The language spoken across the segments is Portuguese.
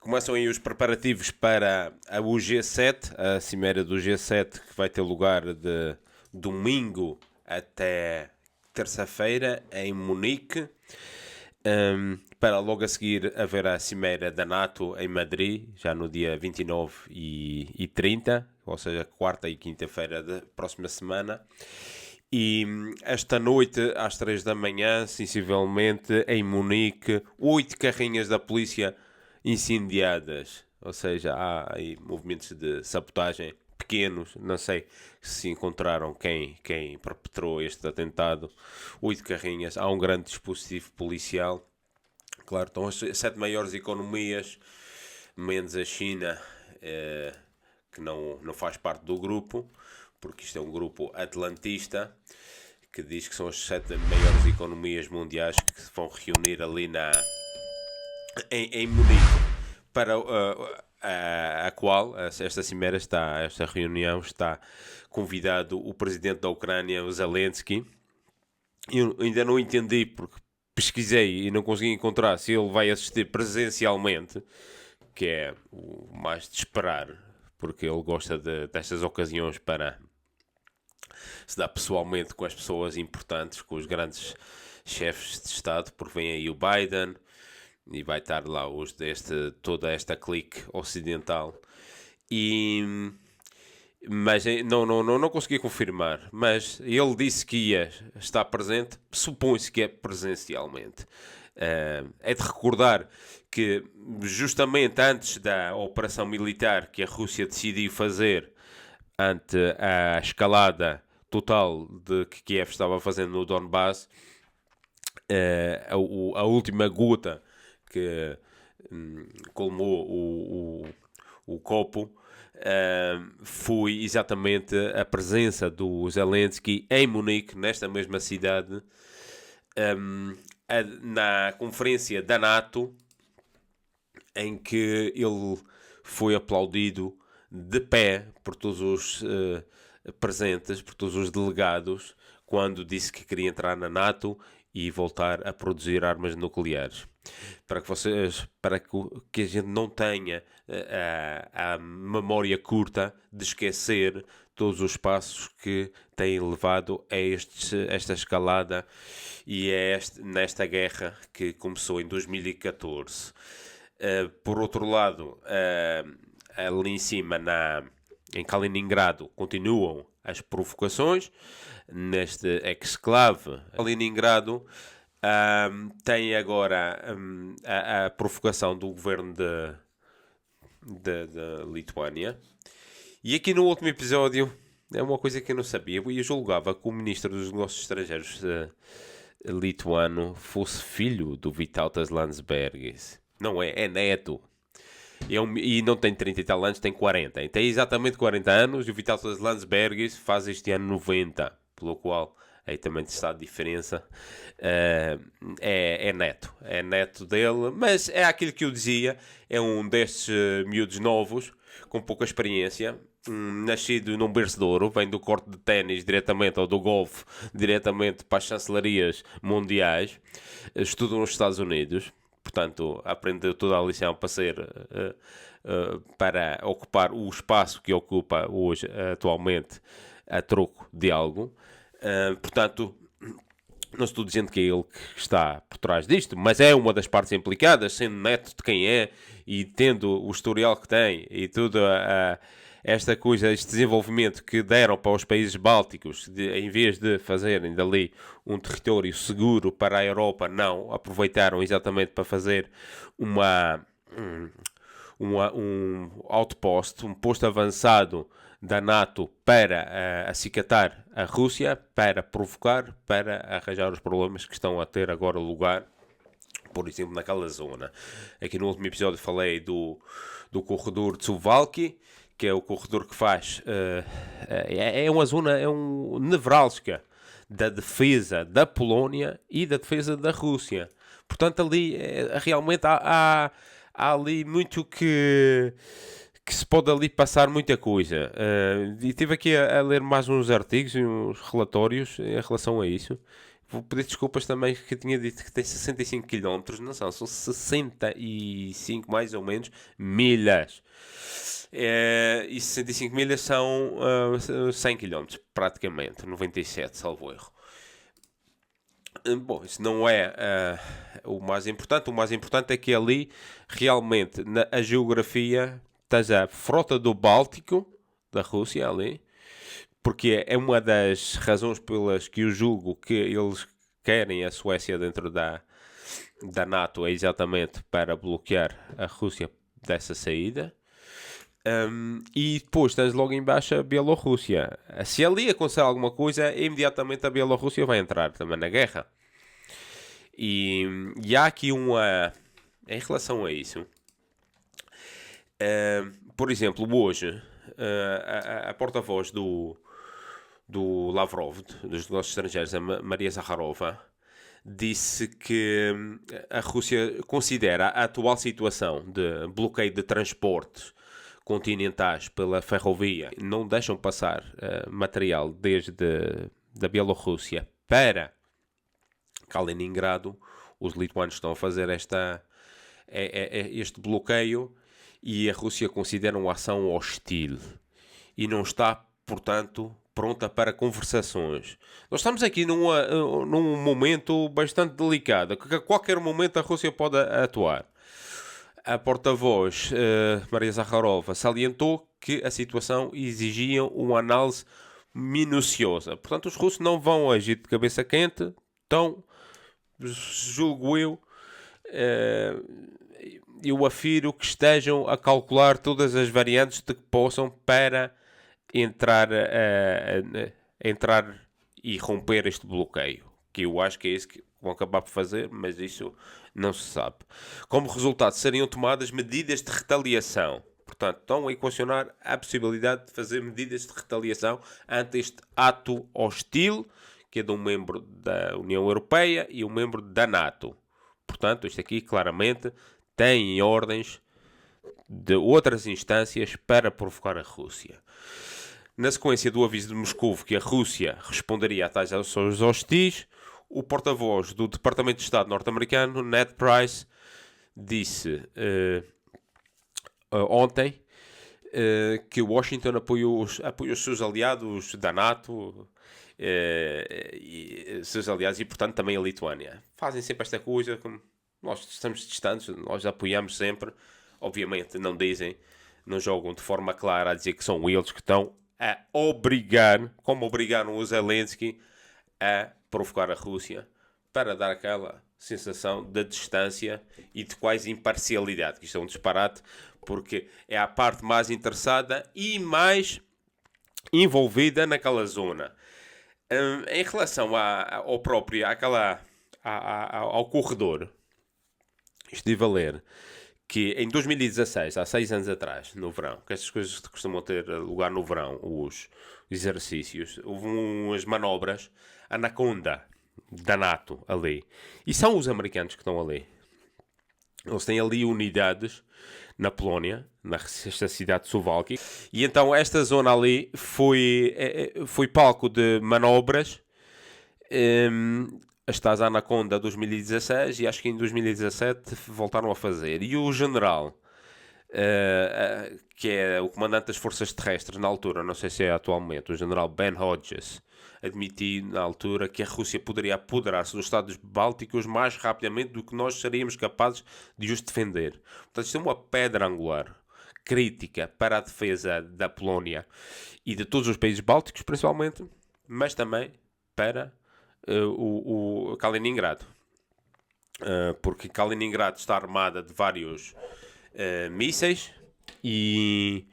começam aí os preparativos para o G7, a cimeira do G7, que vai ter lugar de domingo até terça-feira em Munique. Para logo a seguir haver a cimeira da NATO em Madrid, já no dia 29 e 30, ou seja, quarta e quinta-feira da próxima semana. E esta noite, às 3 da manhã, sensivelmente, em Munique, 8 carrinhas da polícia incendiadas. Ou seja, há aí movimentos de sabotagem pequenos. Não sei se encontraram quem perpetrou este atentado. 8 carrinhas. Há um grande dispositivo policial. Claro, estão as 7 maiores economias, menos a China, que não faz parte do grupo, porque isto é um grupo atlantista, que diz que são as 7 maiores economias mundiais que se vão reunir ali em Munique, para a qual esta cimeira esta reunião está convidado o presidente da Ucrânia, o Zelensky. Eu ainda não entendi, porque pesquisei e não consegui encontrar se ele vai assistir presencialmente, que é o mais de esperar, porque ele gosta destas ocasiões para se dar pessoalmente com as pessoas importantes, com os grandes chefes de Estado, porque vem aí o Biden e vai estar lá toda esta clique ocidental. Mas não consegui confirmar. Mas ele disse que ia estar presente, supõe-se que é presencialmente. É de recordar que justamente antes da operação militar que a Rússia decidiu fazer ante a escalada total de que Kiev estava fazendo no Donbass, a última gota que colmou o copo foi exatamente a presença do Zelensky em Munique, nesta mesma cidade, na conferência da NATO, em que ele foi aplaudido de pé por todos os presentes, por todos os delegados, quando disse que queria entrar na NATO e voltar a produzir armas nucleares. Para que a gente não tenha a memória curta de esquecer todos os passos que têm levado a esta escalada e nesta guerra que começou em 2014. Por outro lado, ali em cima, em Kaliningrado, continuam as provocações. Neste exclave, Kaliningrado tem agora a provocação do governo de Lituânia. E aqui no último episódio, é uma coisa que eu não sabia. Eu julgava que o ministro dos Negócios Estrangeiros lituano fosse filho do Vytautas Landsbergis. Não é, é neto. E não tem 30 e tal anos, tem 40. Tem exatamente 40 anos e o Vytautas Landsbergis faz este ano 90. Pelo qual aí também está a diferença. É neto dele, mas é aquilo que eu dizia, é um destes miúdos novos, com pouca experiência, nascido num berço de ouro, vem do corte de ténis diretamente, ou do golfe, diretamente para as chancelarias mundiais, estuda nos Estados Unidos, portanto, aprendeu toda a lição para ocupar o espaço que ocupa hoje, atualmente, a troco de algo. Portanto, não estou dizendo que é ele que está por trás disto, mas é uma das partes implicadas, sendo neto de quem é e tendo o historial que tem e tudo esta coisa, este desenvolvimento que deram para os países bálticos, em vez de fazerem dali um território seguro para a Europa, não, aproveitaram exatamente para fazer um outpost, um posto avançado da NATO para acicatar a Rússia, para provocar, para arranjar os problemas que estão a ter agora lugar, por exemplo, naquela zona. Aqui no último episódio falei do corredor de Suwałki, que é o corredor que faz... é uma zona nevrálgica da defesa da Polónia e da defesa da Rússia. Portanto, ali realmente há ali muito que se pode ali passar muita coisa. E estive aqui a ler mais uns artigos e uns relatórios em relação a isso. Vou pedir desculpas também que tinha dito que tem 65 km, não são 65 mais ou menos milhas. E 65 milhas são 100 km, praticamente, 97, salvo erro. Bom, isso não é o mais importante. O mais importante é que ali, realmente, a geografia, tens a frota do Báltico, da Rússia, ali, porque é uma das razões pelas que eu julgo que eles querem a Suécia dentro da NATO, é exatamente para bloquear a Rússia dessa saída. E depois tens logo em baixo a Bielorrússia. Se ali acontecer alguma coisa, imediatamente a Bielorrússia vai entrar também na guerra. E há aqui uma... Em relação a isso, por exemplo, hoje, a porta-voz do Lavrov, dos negócios estrangeiros, a Maria Zakharova, disse que a Rússia considera a atual situação de bloqueio de transportes continentais pela ferrovia, não deixam passar material desde da Bielorrússia para Kaliningrado. Os lituanos estão a fazer este bloqueio e a Rússia considera uma ação hostil e não está, portanto, pronta para conversações. Nós estamos aqui num momento bastante delicado, que a qualquer momento a Rússia pode atuar. A porta-voz, Maria Zakharova, salientou que a situação exigia uma análise minuciosa. Portanto, os russos não vão agir de cabeça quente, então, julgo eu afiro que estejam a calcular todas as variantes de que possam para entrar e romper este bloqueio. Que eu acho que é isso que vão acabar por fazer, mas isso não se sabe. Como resultado, seriam tomadas medidas de retaliação. Portanto, estão a equacionar a possibilidade de fazer medidas de retaliação ante este ato hostil, que é de um membro da União Europeia e um membro da NATO. Portanto, isto aqui claramente tem ordens de outras instâncias para provocar a Rússia. Na sequência do aviso de Moscou que a Rússia responderia a tais ações hostis, o porta-voz do Departamento de Estado norte-americano, Ned Price, disse ontem que Washington apoiou os seus aliados da NATO, seus aliados, e portanto também a Lituânia. Fazem sempre esta coisa, como nós estamos distantes, nós apoiamos sempre. Obviamente não dizem, não jogam de forma clara a dizer que são eles que estão a obrigar, como obrigaram o Zelensky a provocar a Rússia, para dar aquela sensação de distância e de quase imparcialidade, que isto é um disparate, porque é a parte mais interessada e mais envolvida naquela zona. Em relação ao próprio, ao corredor, estive a ler que em 2016, há 6 anos atrás, no verão, que estas coisas costumam ter lugar no verão, os exercícios, houve umas manobras Anaconda da NATO ali. E são os americanos que estão ali. Eles têm ali unidades na Polónia, nesta cidade de Suwałki. E então esta zona ali foi palco de manobras. Estas Anaconda 2016 e acho que em 2017 voltaram a fazer. E o general, que é o comandante das forças terrestres na altura, não sei se é atualmente, o general Ben Hodges, admitiu na altura que a Rússia poderia apoderar-se dos Estados Bálticos mais rapidamente do que nós seríamos capazes de os defender. Portanto, isto é uma pedra angular crítica para a defesa da Polónia e de todos os países bálticos, principalmente, mas também para o Kaliningrado. Porque Kaliningrado está armada de vários mísseis e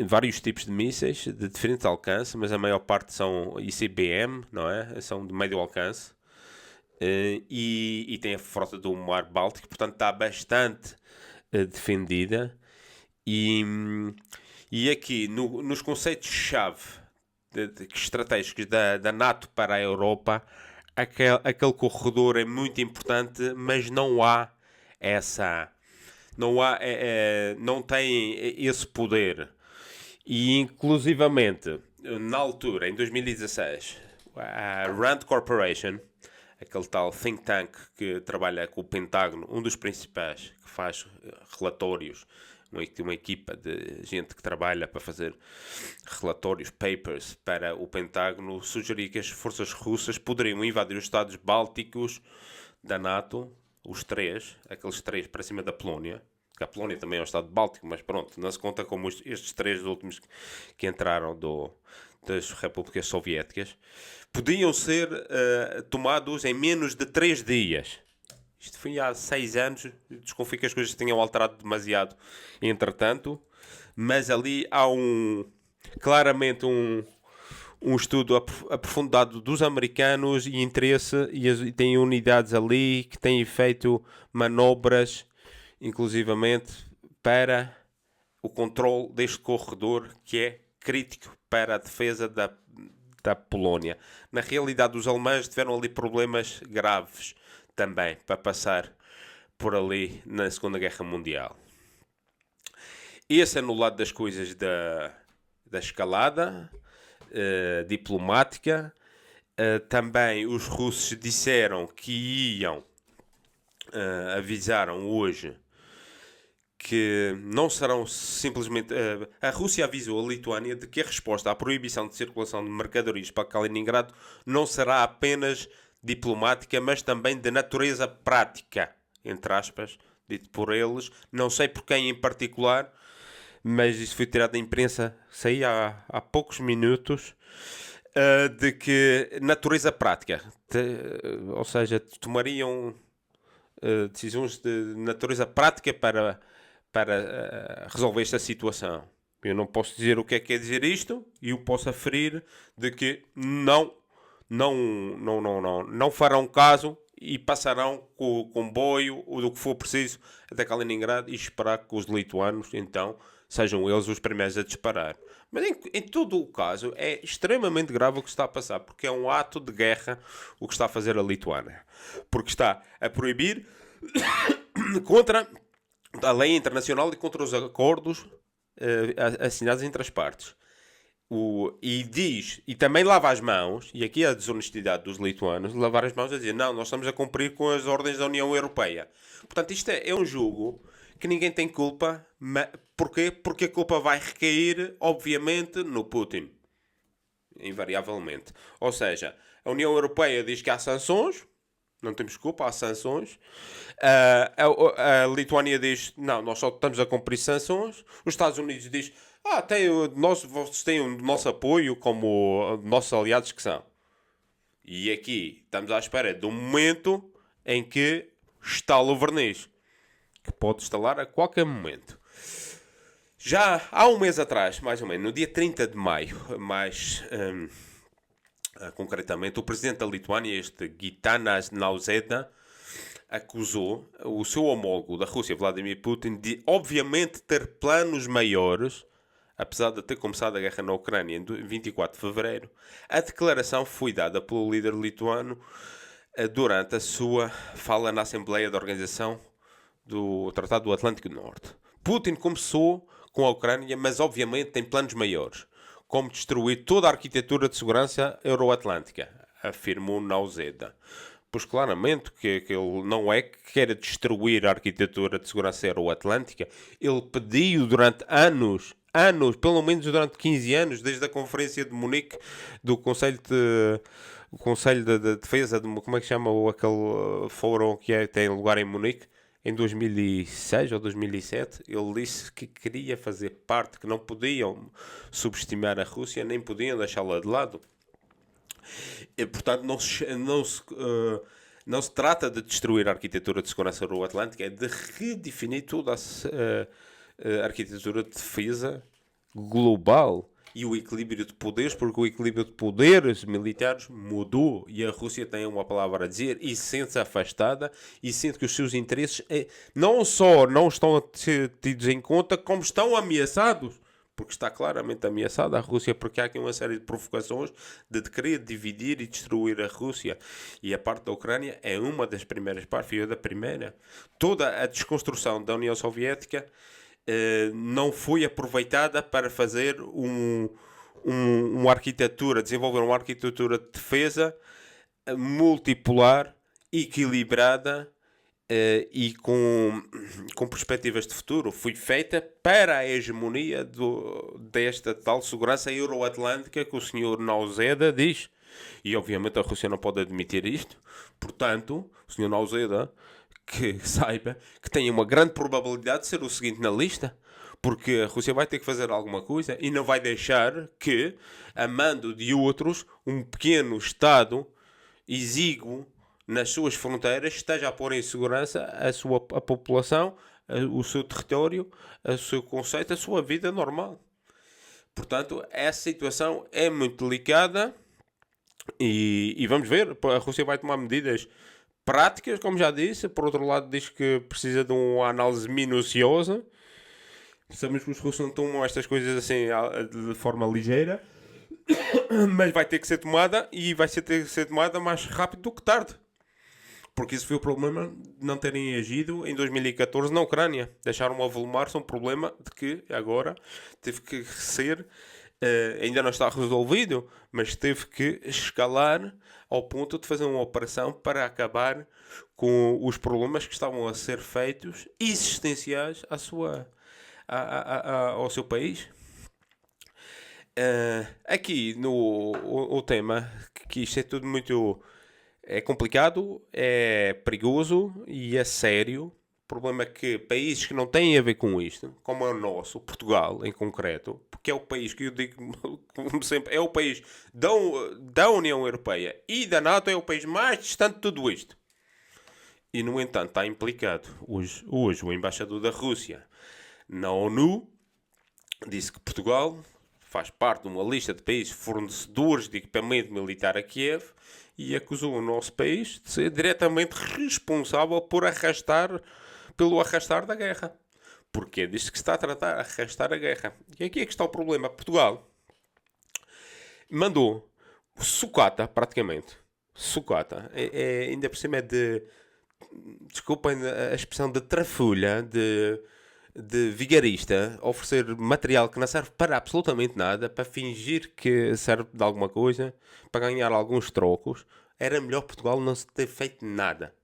vários tipos de mísseis de diferente alcance, mas a maior parte são ICBM, não é? São de médio alcance. E tem a frota do Mar Báltico, portanto está bastante defendida. E aqui, nos conceitos-chave estratégicos da NATO para a Europa, aquele corredor é muito importante, mas não há essa... não tem esse poder. E inclusivamente, na altura, em 2016, a Rand Corporation aquele tal think tank que trabalha com o Pentágono, um dos principais, que faz relatórios, uma equipa de gente que trabalha para fazer relatórios, papers, para o Pentágono, sugeriu que as forças russas poderiam invadir os Estados Bálticos da NATO, aqueles três para cima da Polónia, que a Polónia também é um Estado Báltico, mas pronto, não se conta como estes três últimos que entraram das repúblicas soviéticas, podiam ser tomados em menos de 3 dias. Isto foi há 6 anos, desconfio que as coisas tenham alterado demasiado entretanto, mas ali há claramente um estudo aprofundado dos americanos e interesse, e tem unidades ali que têm feito manobras, inclusivamente, para o controle deste corredor que é crítico para a defesa da Polónia. Na realidade, os alemães tiveram ali problemas graves também para passar por ali na Segunda Guerra Mundial. Esse é no lado das coisas da escalada diplomática. Também os russos disseram que avisaram hoje que não serão simplesmente... a Rússia avisou a Lituânia de que a resposta à proibição de circulação de mercadorias para Kaliningrado não será apenas diplomática, mas também de natureza prática, entre aspas, dito por eles. Não sei por quem em particular, mas isso foi tirado da imprensa, saía há poucos minutos, de que natureza prática, ou seja, tomariam decisões de natureza prática para resolver esta situação. Eu não posso dizer o que é que quer dizer isto, e eu posso aferir de que não farão caso e passarão com o comboio ou do que for preciso até Kaliningrado e esperar que os lituanos, então, sejam eles os primeiros a disparar. Mas em todo o caso é extremamente grave o que está a passar, porque é um ato de guerra o que está a fazer a Lituânia. Porque está a proibir contra a lei internacional e contra os acordos assinados entre as partes. E também lava as mãos, e aqui a desonestidade dos lituanos, lavar as mãos a dizer, não, nós estamos a cumprir com as ordens da União Europeia. Portanto, isto é um jogo que ninguém tem culpa. Porquê? Porque a culpa vai recair, obviamente, no Putin. Invariavelmente. Ou seja, a União Europeia diz que há sanções, não temos culpa, há sanções. A Lituânia diz, não, nós só estamos a cumprir sanções. Os Estados Unidos diz, vocês têm o nosso apoio como nossos aliados que são. E aqui estamos à espera de um momento em que estala o verniz, que pode estalar a qualquer momento. Já há um mês atrás, mais ou menos, no dia 30 de maio, concretamente, o presidente da Lituânia, este Gitanas Nausėda, acusou o seu homólogo da Rússia, Vladimir Putin, de obviamente ter planos maiores, apesar de ter começado a guerra na Ucrânia em 24 de fevereiro. A declaração foi dada pelo líder lituano durante a sua fala na Assembleia da Organização do Tratado do Atlântico Norte. Putin começou com a Ucrânia, mas obviamente tem planos maiores, como destruir toda a arquitetura de segurança euroatlântica, afirmou Nausėda. Pois claramente que ele não é que quer destruir a arquitetura de segurança euroatlântica, ele pediu durante anos, pelo menos durante 15 anos, desde a Conferência de Munique do Conselho de Defesa, como é que chama aquele fórum que tem lugar em Munique, em 2006 ou 2007, ele disse que queria fazer parte, que não podiam subestimar a Rússia, nem podiam deixá-la de lado. E, portanto, não se trata de destruir a arquitetura de segurança euroatlântica, é de redefinir toda a arquitetura de defesa global e o equilíbrio de poderes, porque o equilíbrio de poderes militares mudou e a Rússia tem uma palavra a dizer e sente-se afastada e sente que os seus interesses não só não estão a ser tidos em conta, como estão ameaçados. Porque está claramente ameaçada a Rússia, porque há aqui uma série de provocações de querer dividir e destruir a Rússia. E a parte da Ucrânia é uma das primeiras partes, foi a da primeira. Toda a desconstrução da União Soviética não foi aproveitada para fazer uma arquitetura, desenvolver uma arquitetura de defesa multipolar, equilibrada e com perspectivas de futuro. Foi feita para a hegemonia desta tal segurança euroatlântica que o senhor Nauseda diz. E obviamente a Rússia não pode admitir isto. Portanto, o senhor Nauseda que saiba que tem uma grande probabilidade de ser o seguinte na lista. Porque a Rússia vai ter que fazer alguma coisa e não vai deixar que, a mando de outros, um pequeno Estado exíguo nas suas fronteiras esteja a pôr em segurança a população, o seu território, o seu conceito, a sua vida normal. Portanto, essa situação é muito delicada e vamos ver. A Rússia vai tomar medidas práticas, como já disse. Por outro lado, diz que precisa de uma análise minuciosa. Sabemos que os russos não tomam estas coisas assim de forma ligeira, mas vai ter que ser tomada e vai ter que ser tomada mais rápido do que tarde. Porque isso foi o problema de não terem agido em 2014 na Ucrânia. Deixaram avolumar-se um problema de que agora teve que ser, ainda não está resolvido, mas teve que escalar ao ponto de fazer uma operação para acabar com os problemas que estavam a ser feitos existenciais ao seu país. Aqui o tema, que isto é tudo muito complicado, é perigoso e é sério. O problema é que países que não têm a ver com isto, como é o nosso, Portugal em concreto, porque é o país que eu digo, como sempre, é o país da União Europeia e da NATO, é o país mais distante de tudo isto. E, no entanto, está implicado. Hoje o embaixador da Rússia na ONU disse que Portugal faz parte de uma lista de países fornecedores de equipamento militar a Kiev e acusou o nosso país de ser diretamente responsável pelo arrastar da guerra. Porque diz que se está a tratar de arrastar a guerra. E aqui é que está o problema. Portugal mandou sucata, praticamente. Sucata. Ainda por cima é de... Desculpem a expressão de trafulha, de vigarista, oferecer material que não serve para absolutamente nada, para fingir que serve de alguma coisa, para ganhar alguns trocos. Era melhor Portugal não se ter feito nada.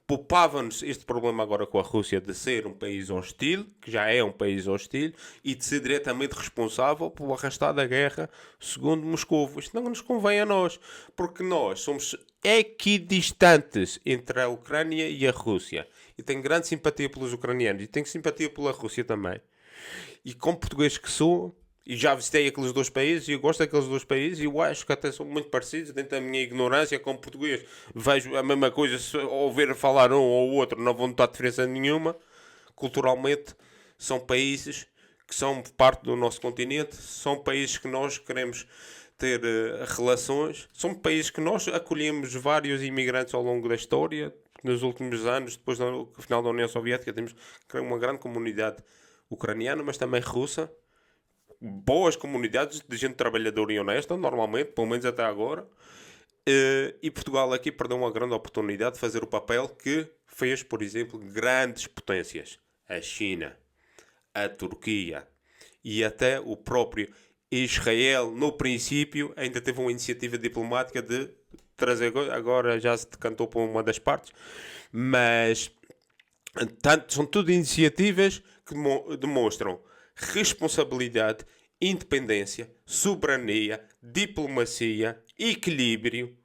Poupava-nos este problema agora com a Rússia de ser um país hostil, que já é um país hostil, e de ser diretamente responsável pelo arrastar da guerra, segundo Moscou. Isto não nos convém a nós, porque nós somos equidistantes entre a Ucrânia e a Rússia. E tenho grande simpatia pelos ucranianos, e tenho simpatia pela Rússia também. E como português que sou, e já visitei aqueles dois países, e eu gosto daqueles dois países, e eu acho que até são muito parecidos, dentro da minha ignorância, como português, vejo a mesma coisa, se ouvir falar um ou outro, não vão notar diferença nenhuma. Culturalmente, são países que são parte do nosso continente, são países que nós queremos ter relações, são países que nós acolhemos vários imigrantes ao longo da história. Nos últimos anos, depois do final da União Soviética, temos uma grande comunidade ucraniana, mas também russa. Boas comunidades de gente trabalhadora e honesta, normalmente, pelo menos até agora. E Portugal aqui perdeu uma grande oportunidade de fazer o papel que fez, por exemplo, grandes potências. A China, a Turquia e até o próprio Israel, no princípio, ainda teve uma iniciativa diplomática de trazer, agora já se decantou por uma das partes, mas são tudo iniciativas que demonstram responsabilidade, independência, soberania, diplomacia, equilíbrio.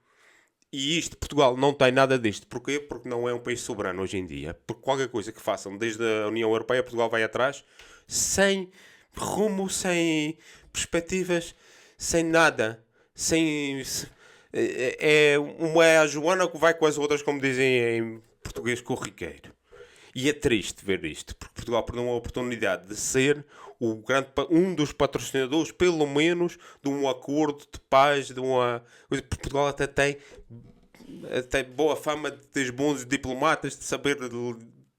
E Portugal não tem nada disto. Porquê? Porque não é um país soberano hoje em dia. Porque qualquer coisa que façam desde a União Europeia, Portugal vai atrás, sem rumo, sem perspectivas, sem nada. É a Joana que vai com as outras, como dizem em português corriqueiro. E é triste ver isto, porque Portugal perdeu uma oportunidade de ser um dos patrocinadores, pelo menos, de um acordo de paz, Portugal até tem boa fama de ter bons diplomatas, de saber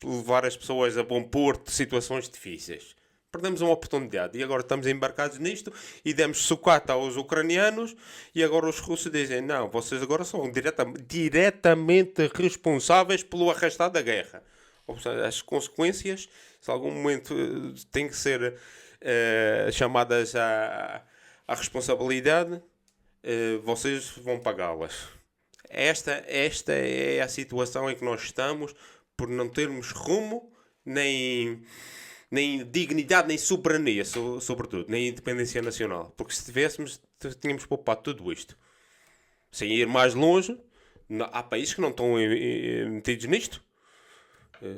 levar as pessoas a bom porto de situações difíceis. Perdemos uma oportunidade e agora estamos embarcados nisto e demos sucata aos ucranianos e agora os russos dizem, não, vocês agora são diretamente responsáveis pelo arrastar da guerra. Ou seja, as consequências, se em algum momento têm que ser chamadas à responsabilidade, vocês vão pagá-las. Esta é a situação em que nós estamos, por não termos rumo, nem dignidade, nem soberania, sobretudo, nem independência nacional. Porque se tivéssemos, tínhamos poupado tudo isto. Sem ir mais longe, há países que não estão metidos nisto.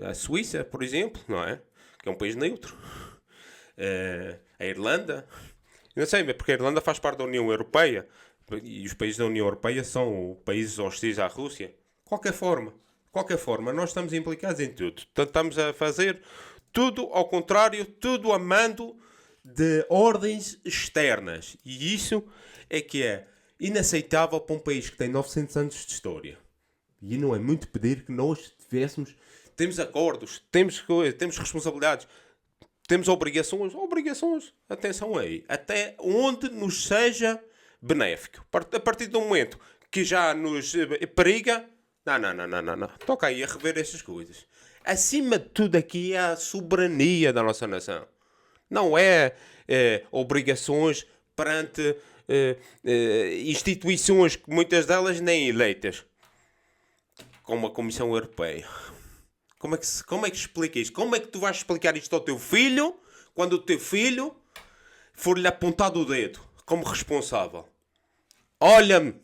A Suíça, por exemplo, não é? Que é um país neutro. A Irlanda. Eu não sei, porque a Irlanda faz parte da União Europeia. E os países da União Europeia são países hostis à Rússia. De qualquer forma, nós estamos implicados em tudo. Portanto, estamos a fazer tudo ao contrário, tudo a mando de ordens externas. E isso é que é inaceitável para um país que tem 900 anos de história. E não é muito pedir que nós tivéssemos... Temos acordos, temos responsabilidades, temos obrigações, atenção aí, até onde nos seja benéfico. A partir do momento que já nos periga, não. Toca aí a rever estas coisas. Acima de tudo aqui é a soberania da nossa nação. Não é obrigações perante instituições, muitas delas nem eleitas, como a Comissão Europeia. Como é que explica isto? Como é que tu vais explicar isto ao teu filho quando o teu filho for-lhe apontado o dedo como responsável? Olha-me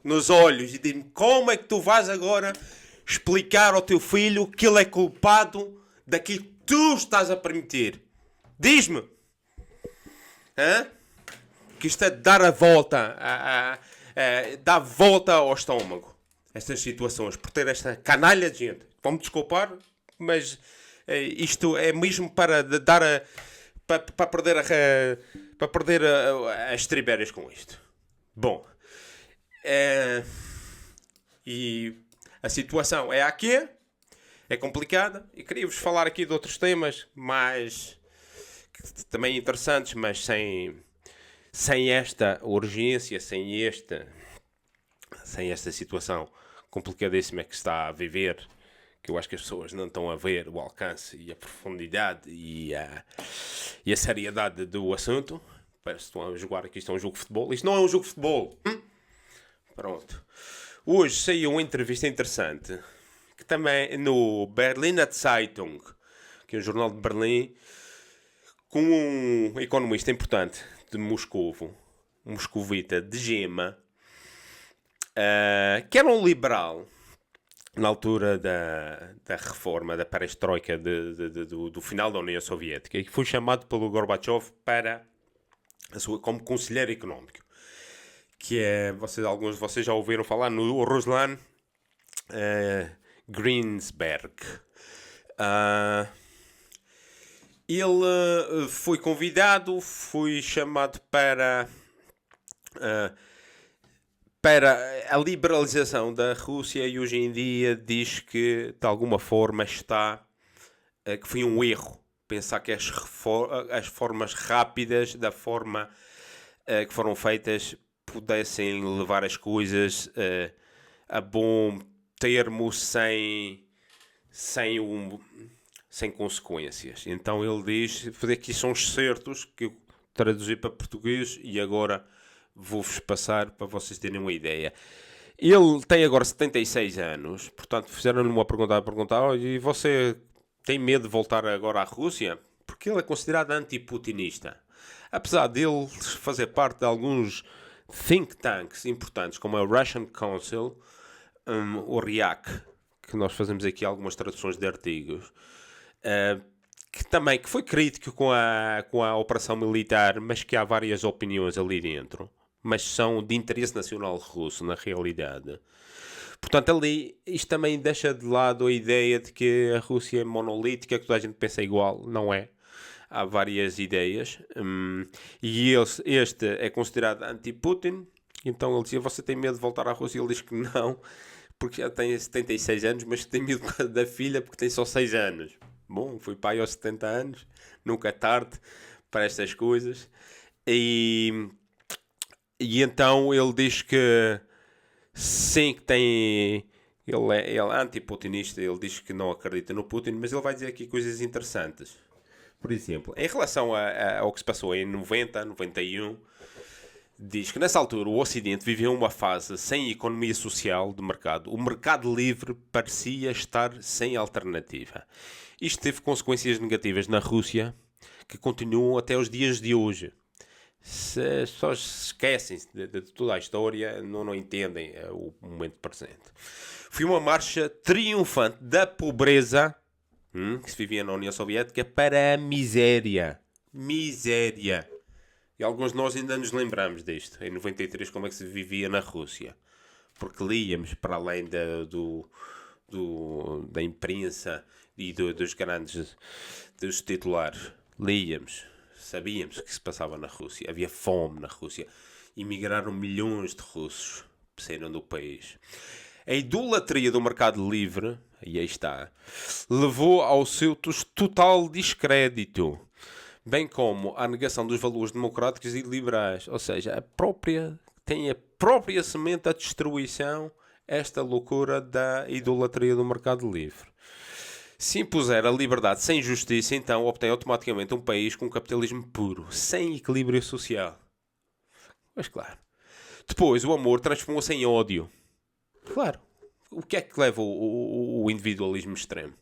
nos olhos e diz-me como é que tu vais agora explicar ao teu filho que ele é culpado daquilo que tu estás a permitir. Diz-me. Que isto é dar a volta, dar volta ao estômago. Estas situações, por ter esta canalha de gente. Vão-me desculpar, mas isto é mesmo para dar para perder as tribeiras com isto. Bom, e a situação é aqui, é complicada, e queria-vos falar aqui de outros temas mais também interessantes, mas sem esta urgência, sem esta situação complicadíssima que se está a viver, que eu acho que as pessoas não estão a ver o alcance e a profundidade e a seriedade do assunto. Parece que estão a jogar aqui, isto é um jogo de futebol. Isto não é um jogo de futebol. Pronto. Hoje saiu uma entrevista interessante, que também no Berliner Zeitung, que é um jornal de Berlim, com um economista importante de Moscovo, um moscovita de gema, que era um liberal na altura da reforma, da perestroika do final da União Soviética, e que foi chamado pelo Gorbachev como conselheiro económico, que é, alguns de vocês já ouviram falar no Ruslan Greensberg. Ele foi convidado, foi chamado para a liberalização da Rússia, e hoje em dia diz que de alguma forma que foi um erro pensar que as formas rápidas da forma que foram feitas pudessem levar as coisas a bom termo sem consequências. Então ele diz, aqui são os certos que eu traduzi para português e agora vou-vos passar para vocês terem uma ideia. Ele tem agora 76 anos, portanto fizeram-lhe uma pergunta a perguntar: e você tem medo de voltar agora à Rússia? Porque ele é considerado anti-putinista. Apesar dele fazer parte de alguns think tanks importantes, como a Russian Council, o RIAC, que nós fazemos aqui algumas traduções de artigos, que foi crítico com a operação militar, mas que há várias opiniões ali dentro, mas são de interesse nacional russo, na realidade. Portanto, ali, isto também deixa de lado a ideia de que a Rússia é monolítica, que toda a gente pensa igual. Não é. Há várias ideias. E este é considerado anti-Putin. Então ele dizia: você tem medo de voltar à Rússia? Ele diz que não, porque já tem 76 anos, mas tem medo da filha porque tem só 6 anos. Bom, foi pai aos 70 anos. Nunca é tarde para estas coisas. E então ele diz que sim, que tem... Ele é anti-putinista, ele diz que não acredita no Putin, mas ele vai dizer aqui coisas interessantes. Por exemplo, em relação ao que se passou em 90, 91, diz que nessa altura o Ocidente vivia uma fase sem economia social de mercado. O mercado livre parecia estar sem alternativa. Isto teve consequências negativas na Rússia que continuam até os dias de hoje. Se só esquecem de toda a história, não entendem o momento presente. Foi uma marcha triunfante da pobreza que se vivia na União Soviética para a miséria. Miséria. E alguns de nós ainda nos lembramos disto. Em 93, como é que se vivia na Rússia. Porque líamos, para além da imprensa e dos grandes dos titulares, líamos, sabíamos o que se passava na Rússia. Havia fome na Rússia. Emigraram milhões de russos, saíram do país. A idolatria do mercado livre, e aí está, levou ao seu total descrédito, bem como à negação dos valores democráticos e liberais. Ou seja, tem a própria semente da destruição, esta loucura da idolatria do mercado livre. Se impuser a liberdade sem justiça, então obtém automaticamente um país com capitalismo puro, sem equilíbrio social. Mas claro. Depois, o amor transformou-se em ódio. Claro. O que é que leva o individualismo extremo?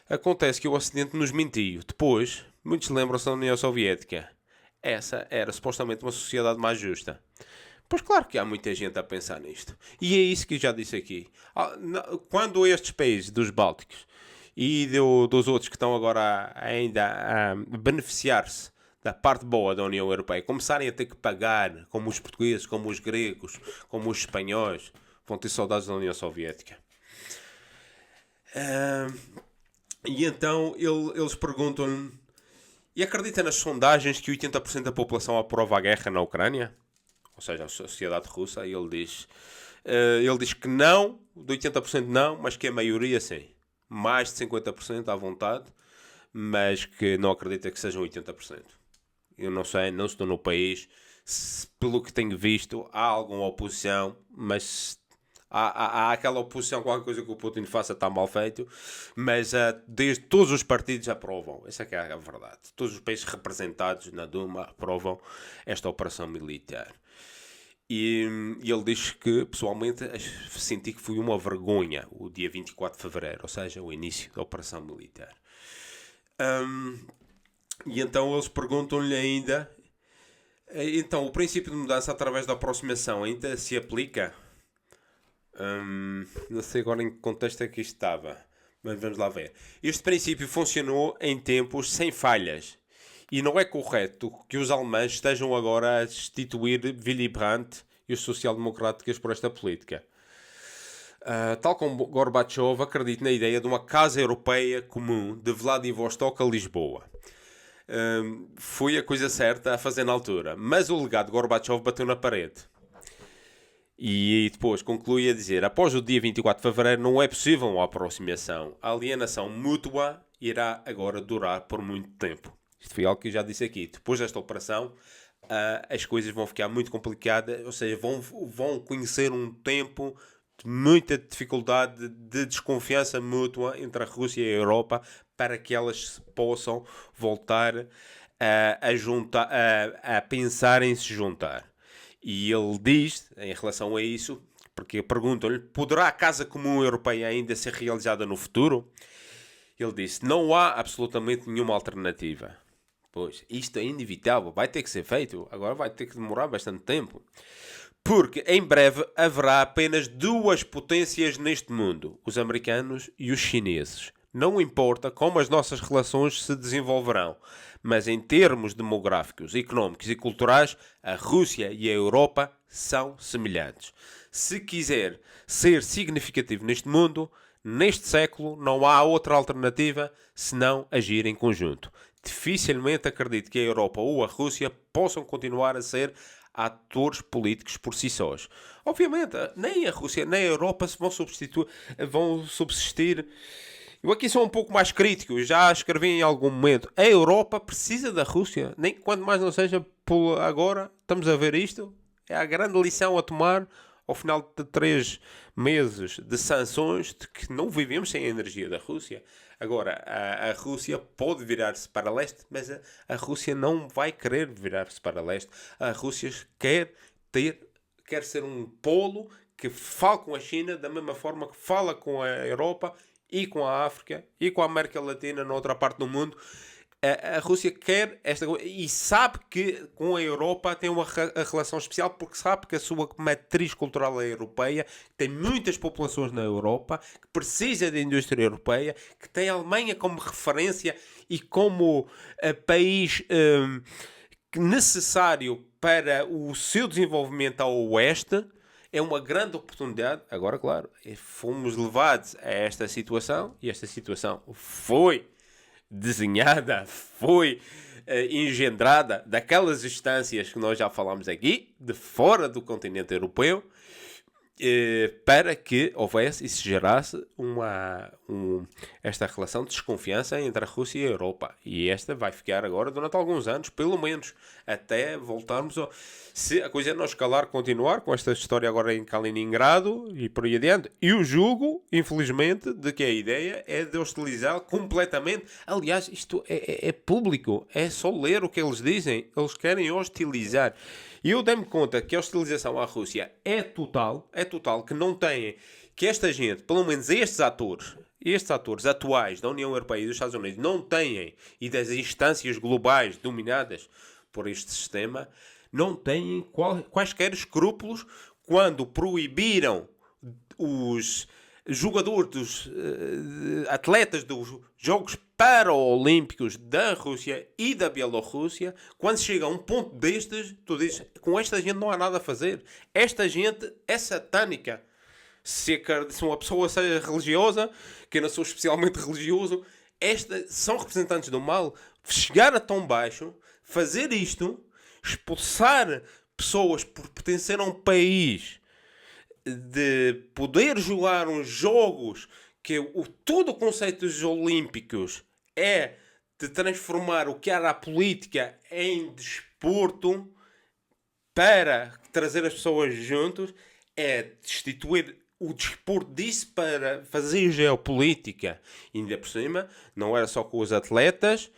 Acontece que o Ocidente nos mentiu. Depois, muitos lembram-se da União Soviética. Essa era supostamente uma sociedade mais justa. Pois claro que há muita gente a pensar nisto. E é isso que eu já disse aqui. Quando estes países dos Bálticos e dos outros que estão agora ainda a beneficiar-se da parte boa da União Europeia começarem a ter que pagar, como os portugueses, como os gregos, como os espanhóis, vão ter saudades da União Soviética. E então eles perguntam-lhe: e acredita nas sondagens que 80% da população aprova a guerra na Ucrânia? Ou seja, a sociedade russa. E ele diz que não, de 80% não, mas que a maioria sim. Mais de 50% à vontade, mas que não acredita que sejam 80%. Eu não sei, não estou no país. Pelo que tenho visto, há alguma oposição, mas há aquela oposição, qualquer coisa que o Putin faça está mal feito, mas desde todos os partidos aprovam. Essa é que é a verdade. Todos os países representados na Duma aprovam esta operação militar. E ele diz que, pessoalmente, senti que foi uma vergonha o dia 24 de fevereiro, ou seja, o início da operação militar. E então eles perguntam-lhe ainda: então, o princípio de mudança através da aproximação ainda se aplica? Não sei agora em que contexto é que isto estava, mas vamos lá ver. Este princípio funcionou em tempos sem falhas. E não é correto que os alemães estejam agora a destituir Willy Brandt e os social-democráticos por esta política. Tal como Gorbachev, acredito na ideia de uma casa europeia comum de Vladivostok a Lisboa. Foi a coisa certa a fazer na altura, mas o legado de Gorbachev bateu na parede. E depois conclui a dizer: após o dia 24 de fevereiro não é possível uma aproximação. A alienação mútua irá agora durar por muito tempo. Isto foi algo que eu já disse aqui. Depois desta operação, as coisas vão ficar muito complicadas, ou seja, vão conhecer um tempo de muita dificuldade, de desconfiança mútua entre a Rússia e a Europa, para que elas possam voltar a pensar em se juntar. E ele diz, em relação a isso, porque perguntam-lhe: poderá a Casa Comum Europeia ainda ser realizada no futuro? Ele disse: não há absolutamente nenhuma alternativa. Pois, isto é inevitável, vai ter que ser feito, agora vai ter que demorar bastante tempo. Porque em breve haverá apenas duas potências neste mundo, os americanos e os chineses. Não importa como as nossas relações se desenvolverão, mas em termos demográficos, económicos e culturais, a Rússia e a Europa são semelhantes. Se quiser ser significativo neste mundo, neste século, não há outra alternativa senão agir em conjunto. Dificilmente acredito que a Europa ou a Rússia possam continuar a ser atores políticos por si sós. Obviamente, nem a Rússia nem a Europa se vão subsistir. Eu aqui sou um pouco mais crítico, já escrevi em algum momento. A Europa precisa da Rússia, nem quando mais não seja por agora. Estamos a ver isto. É a grande lição a tomar ao final de 3 meses de sanções, de que não vivemos sem a energia da Rússia. Agora, a Rússia pode virar-se para leste, mas a Rússia não vai querer virar-se para leste. A Rússia quer ser um polo que fala com a China da mesma forma que fala com a Europa e com a África e com a América Latina na outra parte do mundo. A Rússia quer esta coisa e sabe que com a Europa tem uma relação especial porque sabe que a sua matriz cultural é europeia, tem muitas populações na Europa, que precisa da indústria europeia, que tem a Alemanha como referência e como país necessário para o seu desenvolvimento ao oeste. É uma grande oportunidade. Agora, claro, fomos levados a esta situação e esta situação foi desenhada, foi engendrada daquelas instâncias que nós já falámos aqui, de fora do continente europeu, para que houvesse e se gerasse esta relação de desconfiança entre a Rússia e a Europa. E esta vai ficar agora durante alguns anos, pelo menos, até voltarmos ao... Se a coisa não escalar, continuar com esta história agora em Kaliningrado e por aí adiante. E o julgo, infelizmente, de que a ideia é de hostilizar completamente. Aliás, isto é público, é só ler o que eles dizem. Eles querem hostilizar. E eu dei-me conta que a hostilização à Rússia é total, que não têm, que esta gente, pelo menos estes atores atuais da União Europeia e dos Estados Unidos, não têm, e das instâncias globais dominadas por este sistema, não têm quaisquer escrúpulos quando proibiram os jogadores, dos atletas dos Jogos Paralímpicos da Rússia e da Bielorrússia. Quando chega a um ponto destes, tu dizes, com esta gente não há nada a fazer. Esta gente é satânica. Se uma pessoa seja religiosa, que eu não sou especialmente religioso, são representantes do mal. Chegar a tão baixo, fazer isto, expulsar pessoas por pertencer a um país, de poder jogar uns jogos que todo o conceito dos olímpicos é de transformar o que era a política em desporto para trazer as pessoas juntos, é destituir o desporto disso para fazer geopolítica. E ainda por cima, não era só com os atletas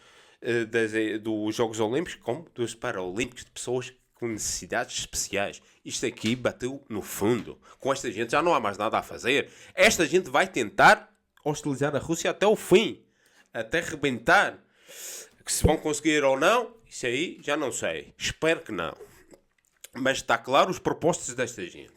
dos Jogos Olímpicos, como dos Paralímpicos, de pessoas com necessidades especiais. Isto aqui bateu no fundo. Com esta gente já não há mais nada a fazer. Esta gente vai tentar hostilizar a Rússia até o fim. Até rebentar. Se vão conseguir ou não, isso aí já não sei. Espero que não. Mas está claro os propósitos desta gente.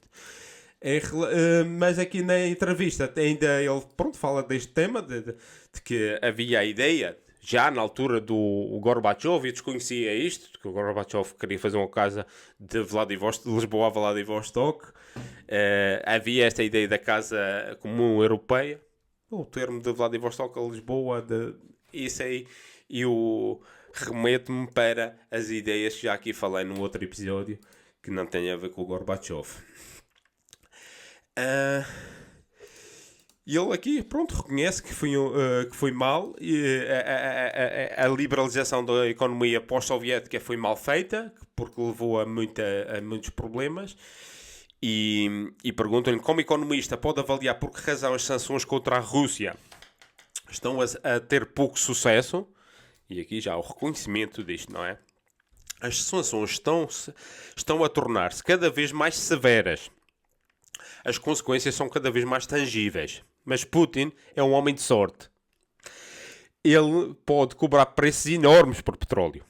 Mas aqui na entrevista ainda ele fala deste tema, de que havia a ideia, já na altura do Gorbachev, eu desconhecia isto, que o Gorbachev queria fazer uma casa de Lisboa a Vladivostok. Havia esta ideia da Casa Comum Europeia, o termo de Vladivostok a Lisboa, isso aí, e remete-me para as ideias que já aqui falei num outro episódio, que não tem a ver com o Gorbachev. E ele aqui, reconhece que foi mal, e a liberalização da economia pós-soviética foi mal feita, porque levou a muitos problemas, e perguntam-lhe, como economista, pode avaliar por que razão as sanções contra a Rússia estão a ter pouco sucesso, e aqui já há o reconhecimento disto, não é? As sanções estão a tornar-se cada vez mais severas. As consequências são cada vez mais tangíveis. Mas Putin é um homem de sorte. Ele pode cobrar preços enormes por petróleo.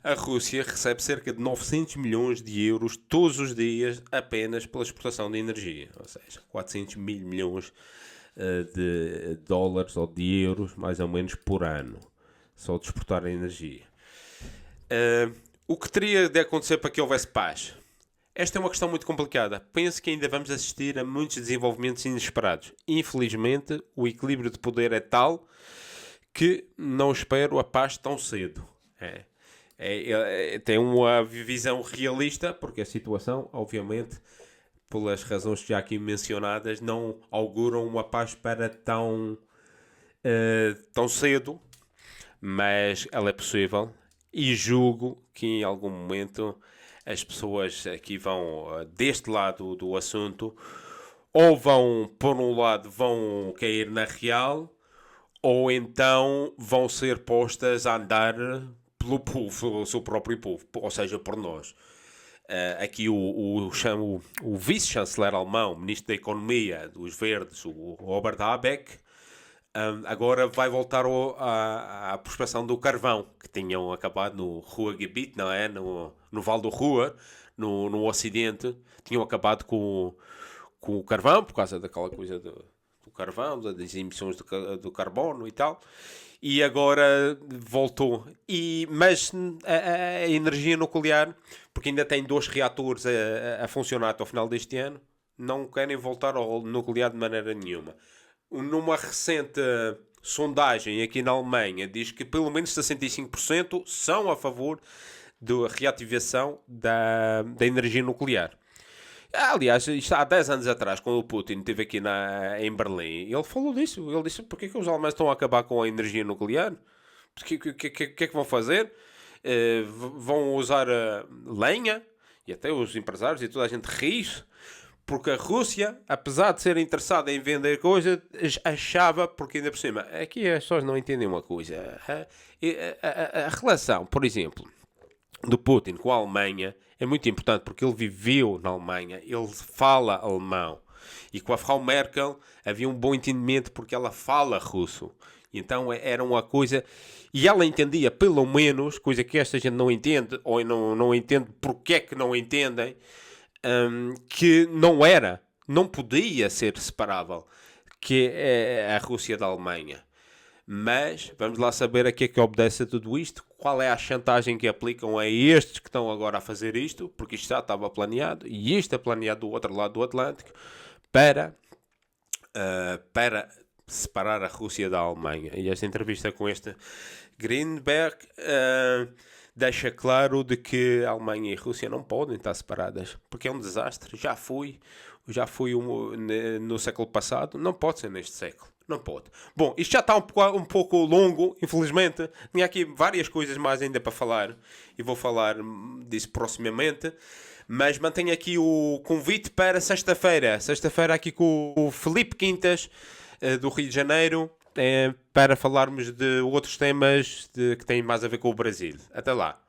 A Rússia recebe cerca de 900 milhões de euros todos os dias apenas pela exportação de energia. Ou seja, 400 mil milhões de dólares ou de euros, mais ou menos, por ano. Só de exportar a energia. O que teria de acontecer para que houvesse paz? Esta é uma questão muito complicada. Penso que ainda vamos assistir a muitos desenvolvimentos inesperados. Infelizmente, o equilíbrio de poder é tal que não espero a paz tão cedo. Tem uma visão realista, porque a situação, obviamente, pelas razões já aqui mencionadas, não auguram uma paz para tão cedo, mas ela é possível e julgo que em algum momento as pessoas aqui vão, deste lado do assunto, ou vão, por um lado, vão cair na real, ou então vão ser postas a andar pelo povo, pelo seu próprio povo, ou seja, por nós. Aqui o vice-chanceler alemão, ministro da Economia dos Verdes, o Robert Habeck, agora vai voltar à prospecção do carvão, que tinham acabado no Ruhrgebiet, não é? No Vale do Ruhr, no Ocidente, tinham acabado com o carvão, por causa daquela coisa do carvão, das emissões do carbono e tal, e agora voltou. Mas a energia nuclear, porque ainda tem 2 reatores a funcionar até ao final deste ano, não querem voltar ao nuclear de maneira nenhuma. Numa recente sondagem aqui na Alemanha, diz que pelo menos 65% são a favor da reativação da energia nuclear. Aliás, isto há 10 anos atrás, quando o Putin esteve aqui em Berlim, ele falou disso. Ele disse, porquê que os alemães estão a acabar com a energia nuclear? O que é que vão fazer? Vão usar lenha? E até os empresários e toda a gente ri, porque a Rússia, apesar de ser interessada em vender coisas, achava, porque ainda por cima, aqui as pessoas não entendem uma coisa. A relação, por exemplo, do Putin com a Alemanha é muito importante, porque ele viveu na Alemanha, ele fala alemão. E com a Frau Merkel havia um bom entendimento, porque ela fala russo. Então era uma coisa... E ela entendia, pelo menos, coisa que esta gente não entende, ou não entende porque é que não entendem, que não podia ser separável, que é a Rússia da Alemanha. Mas vamos lá saber a que é que obedece a tudo isto, qual é a chantagem que aplicam a estes que estão agora a fazer isto, porque isto já estava planeado, e isto é planeado do outro lado do Atlântico, para separar a Rússia da Alemanha. E esta entrevista com este Greenberg deixa claro de que a Alemanha e a Rússia não podem estar separadas, porque é um desastre. Já foi no século passado, não pode ser neste século. Não pode. Bom, isto já está um pouco longo, infelizmente. Tinha aqui várias coisas mais ainda para falar, e vou falar disso proximamente. Mas mantenho aqui o convite para sexta-feira. Sexta-feira aqui com o Felipe Quintas, do Rio de Janeiro, para falarmos de outros temas que têm mais a ver com o Brasil. Até lá.